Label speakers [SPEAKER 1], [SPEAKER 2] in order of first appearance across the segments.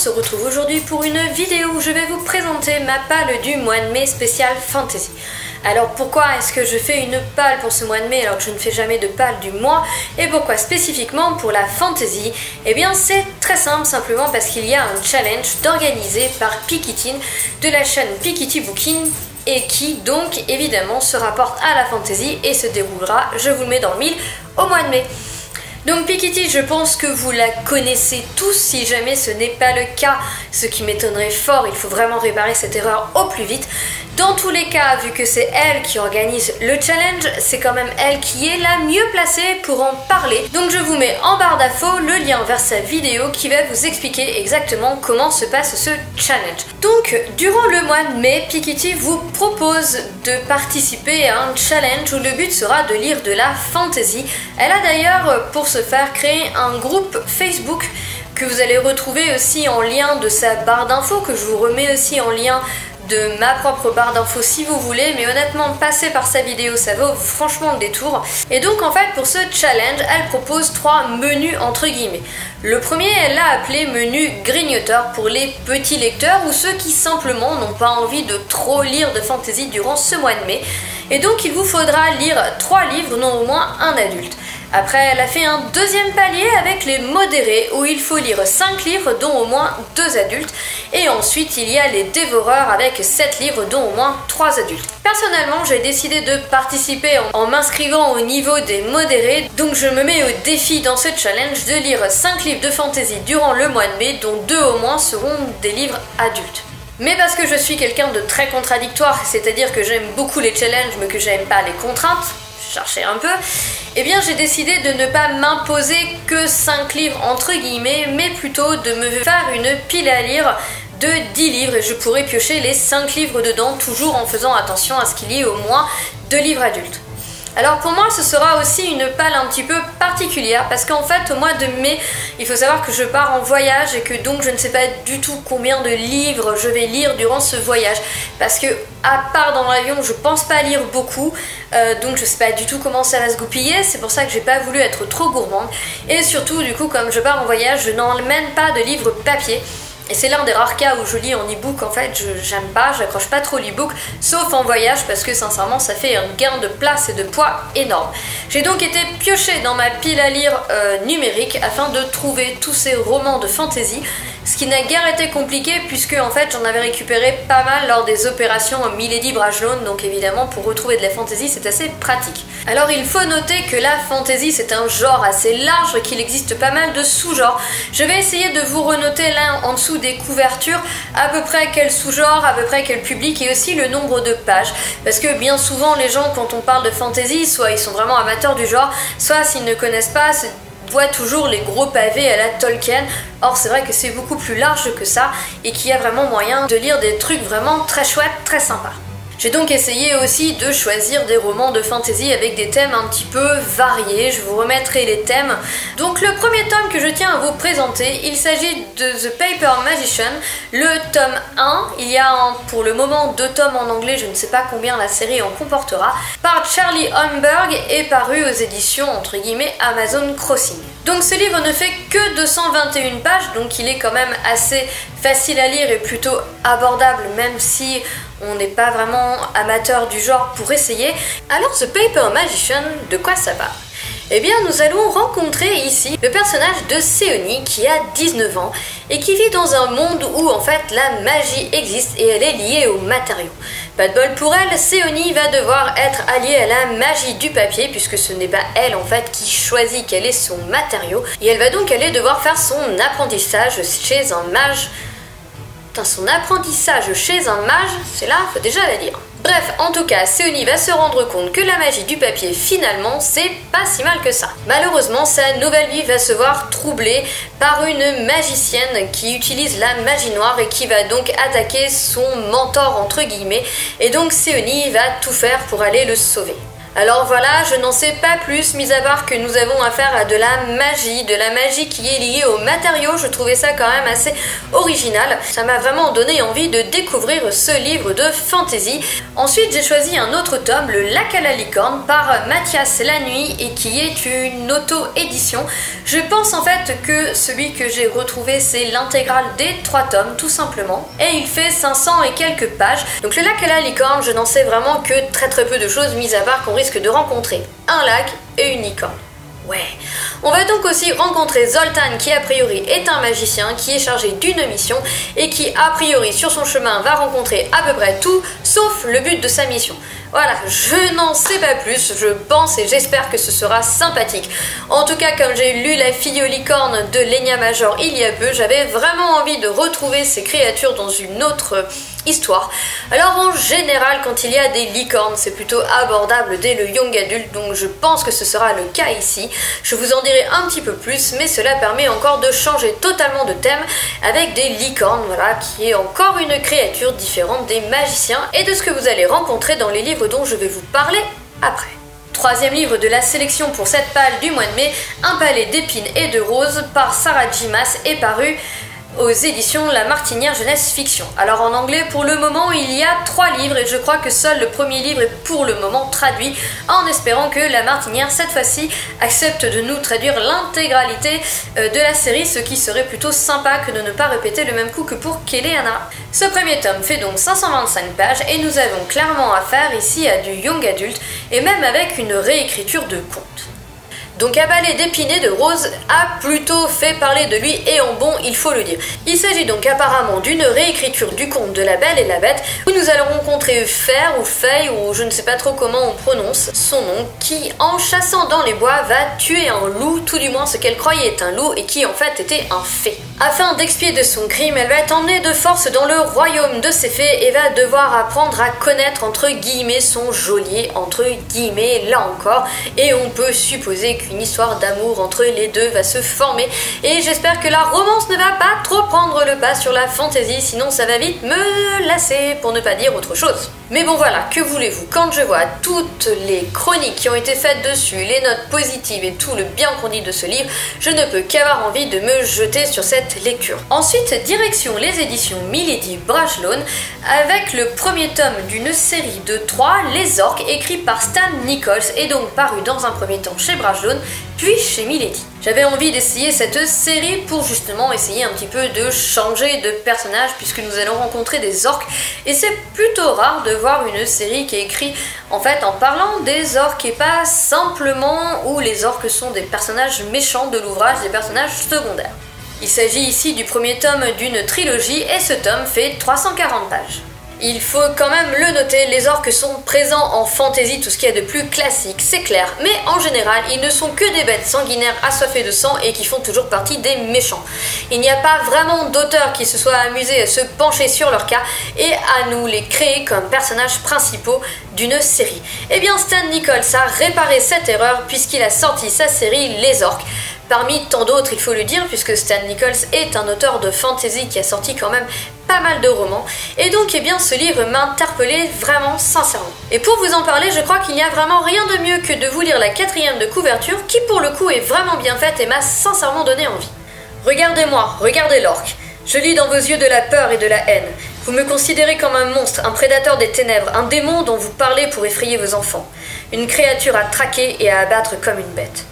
[SPEAKER 1] se retrouve aujourd'hui pour une vidéo où je vais vous présenter ma palle du mois de mai spécial fantasy. Alors pourquoi est-ce que je fais une palle pour ce mois de mai alors que je ne fais jamais de palle du mois? Et pourquoi spécifiquement pour la fantasy? Eh bien c'est très simple, simplement parce qu'il y a un challenge organisé par Pikitine de la chaîne Pikity Booking et qui donc évidemment se rapporte à la fantasy et se déroulera, je vous le mets dans le mille, au mois de mai. Donc Pikity, je pense que vous la connaissez tous, si jamais ce n'est pas le cas, ce qui m'étonnerait fort, il faut vraiment réparer cette erreur au plus vite. Dans tous les cas, vu que c'est elle qui organise le challenge, c'est quand même elle qui est la mieux placée pour en parler. Donc je vous mets en barre d'infos le lien vers sa vidéo qui va vous expliquer exactement comment se passe ce challenge. Donc durant le mois de mai, Pikity vous propose de participer à un challenge où le but sera de lire de la fantasy. Elle a d'ailleurs pour se faire créer un groupe Facebook que vous allez retrouver aussi en lien de sa barre d'infos, que je vous remets aussi en lien de ma propre barre d'infos si vous voulez, mais honnêtement passer par sa vidéo ça vaut franchement le détour. Et donc en fait pour ce challenge elle propose 3 menus entre guillemets. Le premier elle l'a appelé menu grignoteur pour les petits lecteurs ou ceux qui simplement n'ont pas envie de trop lire de fantasy durant ce mois de mai. Et donc il vous faudra lire 3 livres dont au moins un adulte. Après, elle a fait un deuxième palier avec les modérés où il faut lire 5 livres dont au moins 2 adultes. Et ensuite, il y a les dévoreurs avec 7 livres dont au moins 3 adultes. Personnellement, j'ai décidé de participer en m'inscrivant au niveau des modérés. Donc je me mets au défi dans ce challenge de lire 5 livres de fantasy durant le mois de mai, dont 2 au moins seront des livres adultes. Mais parce que je suis quelqu'un de très contradictoire, c'est-à-dire que j'aime beaucoup les challenges mais que j'aime pas les contraintes, chercher un peu, eh bien j'ai décidé de ne pas m'imposer que 5 livres entre guillemets, mais plutôt de me faire une pile à lire de 10 livres et je pourrais piocher les 5 livres dedans, toujours en faisant attention à ce qu'il y ait au moins 2 livres adultes. Alors pour moi ce sera aussi une palle un petit peu particulière parce qu'en fait au mois de mai il faut savoir que je pars en voyage et que donc je ne sais pas du tout combien de livres je vais lire durant ce voyage parce que à part dans l'avion je pense pas lire beaucoup donc je sais pas du tout comment ça va se goupiller, c'est pour ça que j'ai pas voulu être trop gourmande et surtout du coup comme je pars en voyage je n'emmène pas de livres papier. Et c'est l'un des rares cas où je lis en e-book, en fait, j'aime pas, j'accroche pas trop l'e-book, sauf en voyage parce que sincèrement ça fait un gain de place et de poids énorme. J'ai donc été piochée dans ma pile à lire numérique afin de trouver tous ces romans de fantasy, ce qui n'a guère été compliqué puisque en fait j'en avais récupéré pas mal lors des opérations Milady Brajlon, donc évidemment pour retrouver de la fantasy c'est assez pratique. Alors il faut noter que la fantasy c'est un genre assez large, qu'il existe pas mal de sous-genres. Je vais essayer de vous renoter là en dessous des couvertures à peu près quel sous-genre, à peu près quel public et aussi le nombre de pages. Parce que bien souvent les gens quand on parle de fantasy, soit ils sont vraiment amateurs du genre, soit s'ils ne connaissent pas, voit toujours les gros pavés à la Tolkien. Or c'est vrai que c'est beaucoup plus large que ça et qu'il y a vraiment moyen de lire des trucs vraiment très chouettes, très sympas. J'ai donc essayé aussi de choisir des romans de fantasy avec des thèmes un petit peu variés, je vous remettrai les thèmes. Donc le premier tome que je tiens à vous présenter, il s'agit de The Paper Magician, le tome 1, il y a pour le moment 2 tomes en anglais, je ne sais pas combien la série en comportera, par Charlie Holmberg et paru aux éditions entre guillemets Amazon Crossing. Donc ce livre ne fait que 221 pages, donc il est quand même assez facile à lire et plutôt abordable même si on n'est pas vraiment amateur du genre pour essayer. Alors The Paper Magician, de quoi ça parle? Eh bien nous allons rencontrer ici le personnage de Seoni qui a 19 ans et qui vit dans un monde où en fait la magie existe et elle est liée aux matériaux. Pas de bol pour elle, Seoni va devoir être alliée à la magie du papier puisque ce n'est pas elle en fait qui choisit quel est son matériau et elle va donc aller devoir faire son apprentissage chez un mage. Son apprentissage chez un mage, c'est là, faut déjà la dire. Bref, en tout cas, Seoni va se rendre compte que la magie du papier, finalement, c'est pas si mal que ça. Malheureusement, sa nouvelle vie va se voir troublée par une magicienne qui utilise la magie noire et qui va donc attaquer son mentor, entre guillemets, et donc Seoni va tout faire pour aller le sauver. Alors voilà, je n'en sais pas plus, mis à part que nous avons affaire à de la magie qui est liée aux matériaux. Je trouvais ça quand même assez original. Ça m'a vraiment donné envie de découvrir ce livre de fantasy. Ensuite, j'ai choisi un autre tome, Le Lac à la licorne, par Mathias Lanuit, et qui est une auto-édition. Je pense en fait que celui que j'ai retrouvé, c'est l'intégrale des 3 tomes, tout simplement. Et il fait 500 et quelques pages. Donc Le Lac à la licorne, je n'en sais vraiment que très peu de choses, mis à part qu'on risque de rencontrer un lac et une licorne. Ouais. On va donc aussi rencontrer Zoltan, qui a priori est un magicien qui est chargé d'une mission et qui a priori sur son chemin va rencontrer à peu près tout sauf le but de sa mission. Voilà, je n'en sais pas plus, je pense et j'espère que ce sera sympathique. En tout cas, comme j'ai lu La fille aux licornes de Lenya Major il y a peu, j'avais vraiment envie de retrouver ces créatures dans une autre histoire. Alors en général, quand il y a des licornes, c'est plutôt abordable dès le young adulte, donc je pense que ce sera le cas ici. Je vous en dirai un petit peu plus, mais cela permet encore de changer totalement de thème avec des licornes, voilà, qui est encore une créature différente des magiciens et de ce que vous allez rencontrer dans les livres dont je vais vous parler après. Troisième livre de la sélection pour cette palle du mois de mai, Un palais d'épines et de roses par Sarah J. Maas, est paru aux éditions La Martinière Jeunesse Fiction. Alors en anglais, pour le moment, il y a 3 livres et je crois que seul le premier livre est pour le moment traduit, en espérant que La Martinière, cette fois-ci, accepte de nous traduire l'intégralité de la série, ce qui serait plutôt sympa que de ne pas répéter le même coup que pour Keleana. Ce premier tome fait donc 525 pages et nous avons clairement affaire ici à du young adulte et même avec une réécriture de conte. Donc Un palais d'épines et de roses a plutôt fait parler de lui, et en bon, il faut le dire. Il s'agit donc apparemment d'une réécriture du conte de La Belle et la Bête, où nous allons rencontrer Fer ou Fay, ou je ne sais pas trop comment on prononce son nom, qui en chassant dans les bois va tuer un loup, tout du moins ce qu'elle croyait être un loup et qui en fait était un fée. Afin d'expier de son crime, elle va être emmenée de force dans le royaume de ces fées et va devoir apprendre à connaître entre guillemets son geôlier, entre guillemets là encore, et on peut supposer qu'une histoire d'amour entre les deux va se former, et j'espère que la romance ne va pas trop prendre le pas sur la fantasy, sinon ça va vite me lasser, pour ne pas dire autre chose. Mais bon voilà, que voulez-vous, quand je vois toutes les chroniques qui ont été faites dessus, les notes positives et tout le bien qu'on dit de ce livre, je ne peux qu'avoir envie de me jeter sur cette lecture. Ensuite, direction les éditions Milady Brajlon, avec le premier tome d'une série de 3, Les Orques, écrit par Stan Nichols et donc paru dans un premier temps chez Brajlon, puis chez Milady. J'avais envie d'essayer cette série pour justement essayer un petit peu de changer de personnage, puisque nous allons rencontrer des orques et c'est plutôt rare de voir une série qui est écrite en fait en parlant des orques et pas simplement où les orques sont des personnages méchants de l'ouvrage, des personnages secondaires. Il s'agit ici du premier tome d'une trilogie et ce tome fait 340 pages. Il faut quand même le noter, les orques sont présents en fantasy, tout ce qu'il y a de plus classique, c'est clair, mais en général, ils ne sont que des bêtes sanguinaires assoiffées de sang et qui font toujours partie des méchants. Il n'y a pas vraiment d'auteur qui se soit amusé à se pencher sur leur cas et à nous les créer comme personnages principaux d'une série. Eh bien, Stan Nichols a réparé cette erreur puisqu'il a sorti sa série Les Orques. Parmi tant d'autres, il faut le dire, puisque Stan Nichols est un auteur de fantasy qui a sorti quand même pas mal de romans, et donc eh bien ce livre m'a interpellé vraiment sincèrement. Et pour vous en parler, je crois qu'il n'y a vraiment rien de mieux que de vous lire la 4e de couverture, qui pour le coup est vraiment bien faite et m'a sincèrement donné envie. Regardez-moi, regardez l'orque. Je lis dans vos yeux de la peur et de la haine. Vous me considérez comme un monstre, un prédateur des ténèbres, un démon dont vous parlez pour effrayer vos enfants. Une créature à traquer et à abattre comme une bête.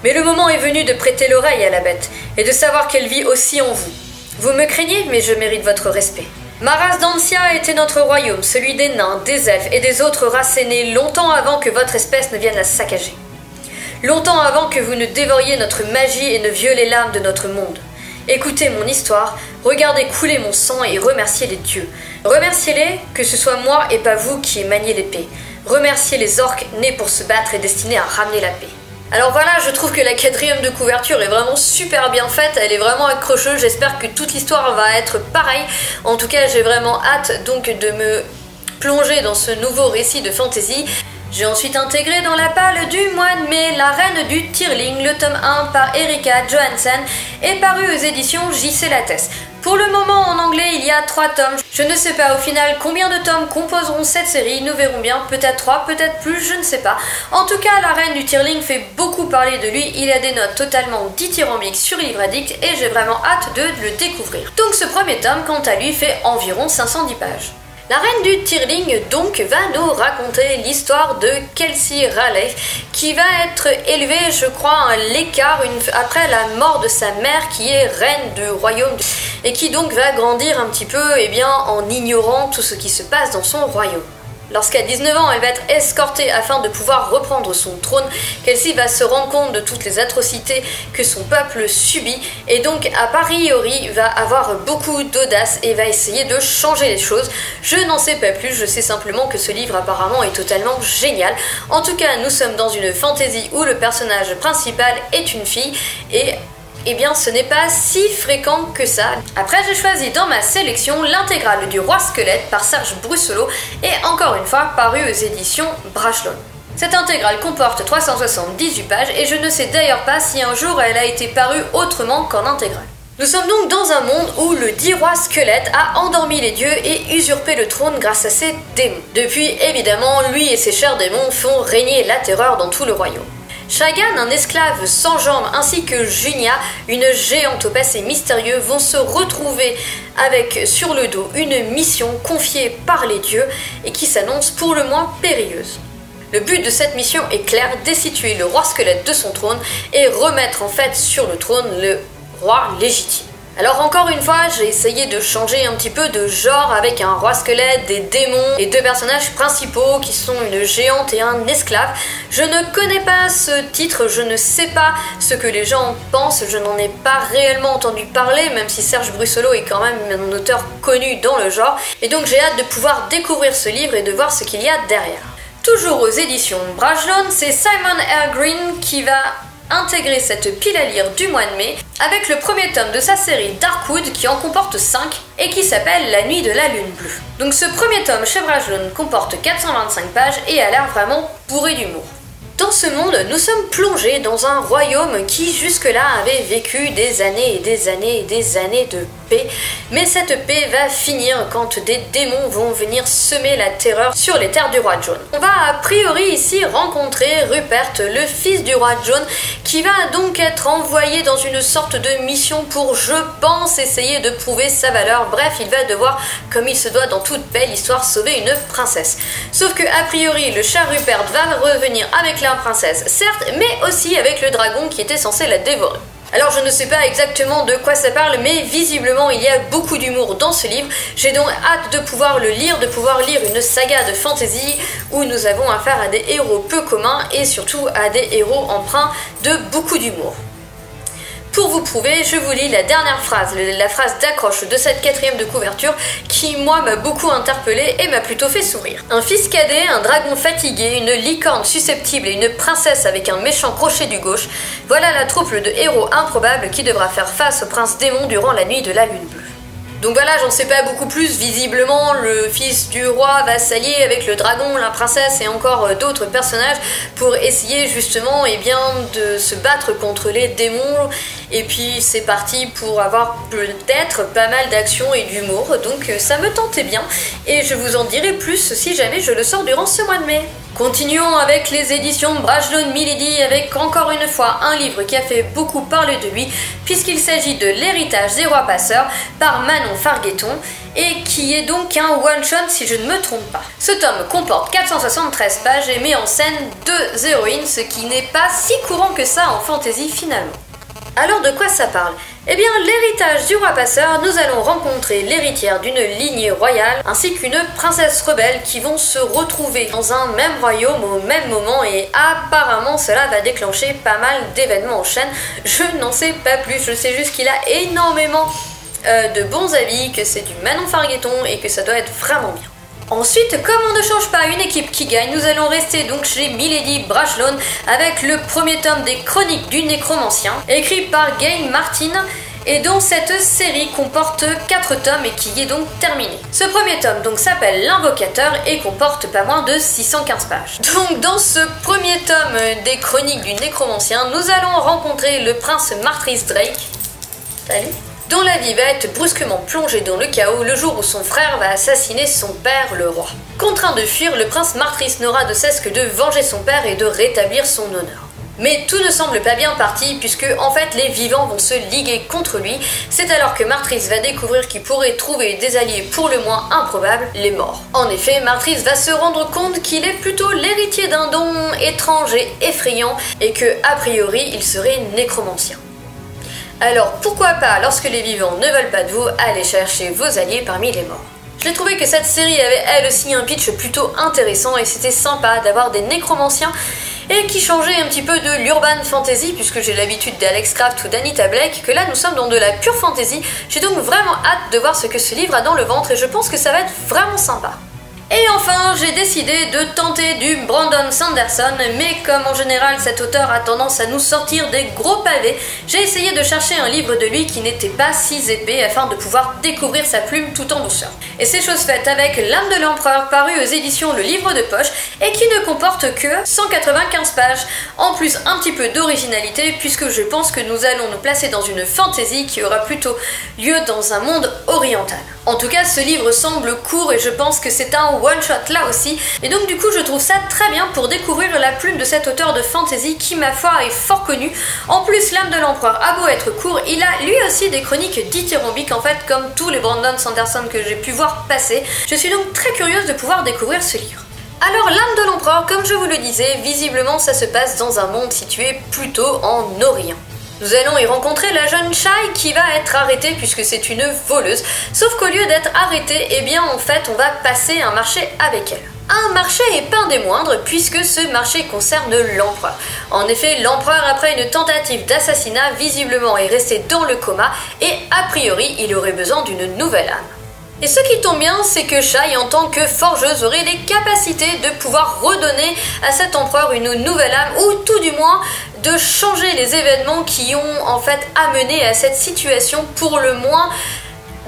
[SPEAKER 1] Mais le moment est venu de prêter l'oreille à la bête, et de savoir qu'elle vit aussi en vous. Vous me craignez, mais je mérite votre respect. Ma race d'Ancia était notre royaume, celui des nains, des elfes et des autres races aînées, longtemps avant que votre espèce ne vienne la saccager. Longtemps avant que vous ne dévoriez notre magie et ne violez l'âme de notre monde. Écoutez mon histoire, regardez couler mon sang et remerciez les dieux. Remerciez-les, que ce soit moi et pas vous qui maniez l'épée. Remerciez les orques nés pour se battre et destinés à ramener la paix. Alors voilà, je trouve que la 4e de couverture est vraiment super bien faite, elle est vraiment accrocheuse, j'espère que toute l'histoire va être pareille. En tout cas, j'ai vraiment hâte donc de me plonger dans ce nouveau récit de fantasy. J'ai ensuite intégré dans la palle du mois de mai La Reine du Tirling, le tome 1 par Erika Johansen, est paru aux éditions J.C. Lattès. Pour le moment, en anglais, il y a 3 tomes. Je ne sais pas au final combien de tomes composeront cette série, nous verrons bien, peut-être 3, peut-être plus, je ne sais pas. En tout cas, la reine du Tearling fait beaucoup parler de lui, il a des notes totalement dithyrambiques sur Livre Addict et j'ai vraiment hâte de le découvrir. Donc ce premier tome, quant à lui, fait environ 510 pages. La reine du Tearling donc va nous raconter l'histoire de Kelsey Raleigh qui va être élevée, je crois, à l'écart après la mort de sa mère qui est reine du royaume et qui donc va grandir un petit peu en ignorant tout ce qui se passe dans son royaume. Lorsqu'à 19 ans, elle va être escortée afin de pouvoir reprendre son trône, Kelsey va se rendre compte de toutes les atrocités que son peuple subit et donc a priori va avoir beaucoup d'audace et va essayer de changer les choses. Je n'en sais pas plus, je sais simplement que ce livre apparemment est totalement génial. En tout cas, nous sommes dans une fantasy où le personnage principal est une fille et ce n'est pas si fréquent que ça. Après, j'ai choisi dans ma sélection l'intégrale du Roi Squelette par Serge Brussolo et encore une fois paru aux éditions Brajlon. Cette intégrale comporte 378 pages et je ne sais d'ailleurs pas si un jour elle a été parue autrement qu'en intégrale. Nous sommes donc dans un monde où le dit roi squelette a endormi les dieux et usurpé le trône grâce à ses démons. Depuis, évidemment, lui et ses chers démons font régner la terreur dans tout le royaume. Shagan, un esclave sans jambes, ainsi que Junia, une géante au passé mystérieux, vont se retrouver avec sur le dos une mission confiée par les dieux et qui s'annonce pour le moins périlleuse. Le but de cette mission est clair, destituer le roi squelette de son trône et remettre en fait sur le trône le roi légitime. Alors encore une fois, j'ai essayé de changer un petit peu de genre avec un roi squelette, des démons et 2 personnages principaux qui sont une géante et un esclave. Je ne connais pas ce titre, je ne sais pas ce que les gens pensent, je n'en ai pas réellement entendu parler, même si Serge Brussolo est quand même un auteur connu dans le genre, et donc j'ai hâte de pouvoir découvrir ce livre et de voir ce qu'il y a derrière. Toujours aux éditions Brajlon, c'est Simon R. Green qui va intégrer cette pile à lire du mois de mai avec le premier tome de sa série Darkwood qui en comporte 5 et qui s'appelle La nuit de la lune bleue. Donc ce premier tome chez Brajlon comporte 425 pages et a l'air vraiment bourré d'humour. Dans ce monde, nous sommes plongés dans un royaume qui jusque-là avait vécu des années et des années et des années de paix, mais cette paix va finir quand des démons vont venir semer la terreur sur les terres du roi John. On va a priori ici rencontrer Rupert, le fils du roi John, qui va donc être envoyé dans une sorte de mission pour, je pense, essayer de prouver sa valeur. Bref, il va devoir, comme il se doit dans toute belle histoire, sauver une princesse. Sauf que, a priori, le cher Rupert va revenir avec la princesse, certes, mais aussi avec le dragon qui était censé la dévorer. Alors je ne sais pas exactement de quoi ça parle, mais visiblement il y a beaucoup d'humour dans ce livre. J'ai donc hâte de pouvoir le lire, de pouvoir lire une saga de fantasy où nous avons affaire à des héros peu communs et surtout à des héros empreints de beaucoup d'humour. Pour vous prouver, je vous lis la dernière phrase, la phrase d'accroche de cette 4e de couverture qui, moi, m'a beaucoup interpellée et m'a plutôt fait sourire. Un fils cadet, un dragon fatigué, une licorne susceptible et une princesse avec un méchant crochet du gauche, voilà la troupe de héros improbables qui devra faire face au prince démon durant la nuit de la lune bleue. Donc voilà, j'en sais pas beaucoup plus, visiblement le fils du roi va s'allier avec le dragon, la princesse et encore d'autres personnages pour essayer justement de se battre contre les démons, et puis c'est parti pour avoir peut-être pas mal d'action et d'humour, donc ça me tentait bien et je vous en dirai plus si jamais je le sors durant ce mois de mai. Continuons avec les éditions Brajlon Milady avec encore une fois un livre qui a fait beaucoup parler de lui puisqu'il s'agit de L'héritage des rois passeurs par Manon Fargueton et qui est donc un one-shot si je ne me trompe pas. Ce tome comporte 473 pages et met en scène 2 héroïnes, ce qui n'est pas si courant que ça en fantasy finalement. Alors de quoi ça parle ? Eh bien, l'héritage du roi passeur, nous allons rencontrer l'héritière d'une lignée royale ainsi qu'une princesse rebelle qui vont se retrouver dans un même royaume au même moment et apparemment cela va déclencher pas mal d'événements en chaîne. Je n'en sais pas plus, je sais juste qu'il a énormément de bons avis, que c'est du Manon Fargueton et que ça doit être vraiment bien. Ensuite, comme on ne change pas une équipe qui gagne, nous allons rester donc chez Milady Brajlon avec le premier tome des Chroniques du Nécromancien, écrit par Gail Martin, et dont cette série comporte 4 tomes et qui est donc terminée. Ce premier tome donc s'appelle L'Invocateur et comporte pas moins de 615 pages. Donc dans ce premier tome des Chroniques du Nécromancien, nous allons rencontrer le prince Martris Drake. Salut. dont la vie va être brusquement plongée dans le chaos le jour où son frère va assassiner son père, le roi. Contraint de fuir, le prince Martris n'aura de cesse que de venger son père et de rétablir son honneur. Mais tout ne semble pas bien parti puisque en fait les vivants vont se liguer contre lui. C'est alors que Martris va découvrir qu'il pourrait trouver des alliés pour le moins improbables, les morts. En effet, Martris va se rendre compte qu'il est plutôt l'héritier d'un don étrange et effrayant et que, a priori, il serait nécromancien. Alors pourquoi pas, lorsque les vivants ne veulent pas de vous, aller chercher vos alliés parmi les morts. J'ai trouvé que cette série avait elle aussi un pitch plutôt intéressant et c'était sympa d'avoir des nécromanciens et qui changeait un petit peu de l'urban fantasy puisque j'ai l'habitude d'Alex Craft ou d'Anita Blake, que là nous sommes dans de la pure fantasy. J'ai donc vraiment hâte de voir ce que ce livre a dans le ventre et je pense que ça va être vraiment sympa. Et enfin, j'ai décidé de tenter du Brandon Sanderson, mais comme en général cet auteur a tendance à nous sortir des gros pavés, j'ai essayé de chercher un livre de lui qui n'était pas si épais afin de pouvoir découvrir sa plume tout en douceur. Et c'est chose faite avec L'âme de l'empereur, paru aux éditions Le Livre de Poche, et qui ne comporte que 195 pages. En plus, un petit peu d'originalité, puisque je pense que nous allons nous placer dans une fantasy qui aura plutôt lieu dans un monde oriental. En tout cas, ce livre semble court et je pense que c'est un one-shot là aussi, et donc du coup je trouve ça très bien pour découvrir la plume de cet auteur de fantasy qui, ma foi, est fort connu. En plus, L'âme de l'empereur a beau être court, il a lui aussi des chroniques dithyrambiques en fait, comme tous les Brandon Sanderson que j'ai pu voir passer. Je suis donc très curieuse de pouvoir découvrir ce livre. Alors, L'âme de l'empereur, comme je vous le disais, visiblement ça se passe dans un monde situé plutôt en Orient. Nous allons y rencontrer la jeune Shai qui va être arrêtée puisque c'est une voleuse, sauf qu'au lieu d'être arrêtée, eh bien en fait on va passer un marché avec elle. Un marché et pas des moindres puisque ce marché concerne l'empereur. En effet, l'empereur, après une tentative d'assassinat, visiblement est resté dans le coma et a priori il aurait besoin d'une nouvelle âme. Et ce qui tombe bien, c'est que Shai, en tant que forgeuse, aurait les capacités de pouvoir redonner à cet empereur une nouvelle âme, ou tout du moins de changer les événements qui ont en fait amené à cette situation pour le moins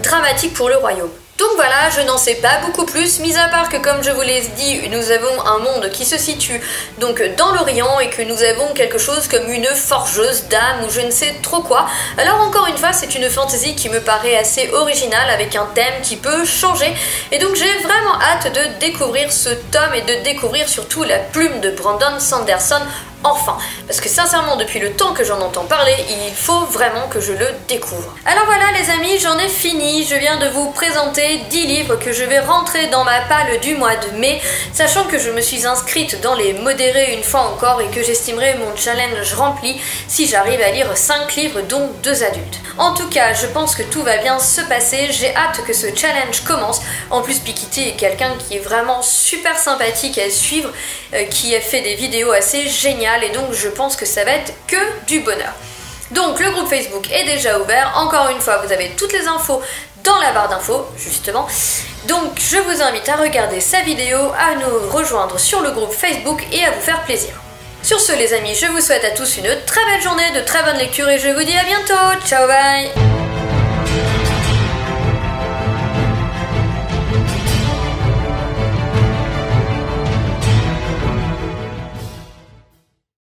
[SPEAKER 1] dramatique pour le royaume. Donc voilà, je n'en sais pas beaucoup plus, mis à part que, comme je vous l'ai dit, nous avons un monde qui se situe donc dans l'Orient et que nous avons quelque chose comme une forgeuse d'âme ou je ne sais trop quoi. Alors encore une fois, c'est une fantasy qui me paraît assez originale avec un thème qui peut changer et donc j'ai vraiment hâte de découvrir ce tome et de découvrir surtout la plume de Brandon Sanderson. Enfin, parce que sincèrement depuis le temps que j'en entends parler, il faut vraiment que je le découvre. Alors voilà les amis, j'en ai fini, je viens de vous présenter 10 livres que je vais rentrer dans ma palle du mois de mai, sachant que je me suis inscrite dans les modérés une fois encore et que j'estimerai mon challenge rempli si j'arrive à lire 5 livres dont 2 adultes. En tout cas, je pense que tout va bien se passer, j'ai hâte que ce challenge commence. En plus, Pikiti est quelqu'un qui est vraiment super sympathique à suivre, qui a fait des vidéos assez géniales et donc je pense que ça va être que du bonheur. Donc le groupe Facebook est déjà ouvert, encore une fois vous avez toutes les infos dans la barre d'infos justement. Donc je vous invite à regarder sa vidéo, à nous rejoindre sur le groupe Facebook et à vous faire plaisir. Sur ce les amis, je vous souhaite à tous une très belle journée, de très bonnes lectures et je vous dis à bientôt, ciao bye.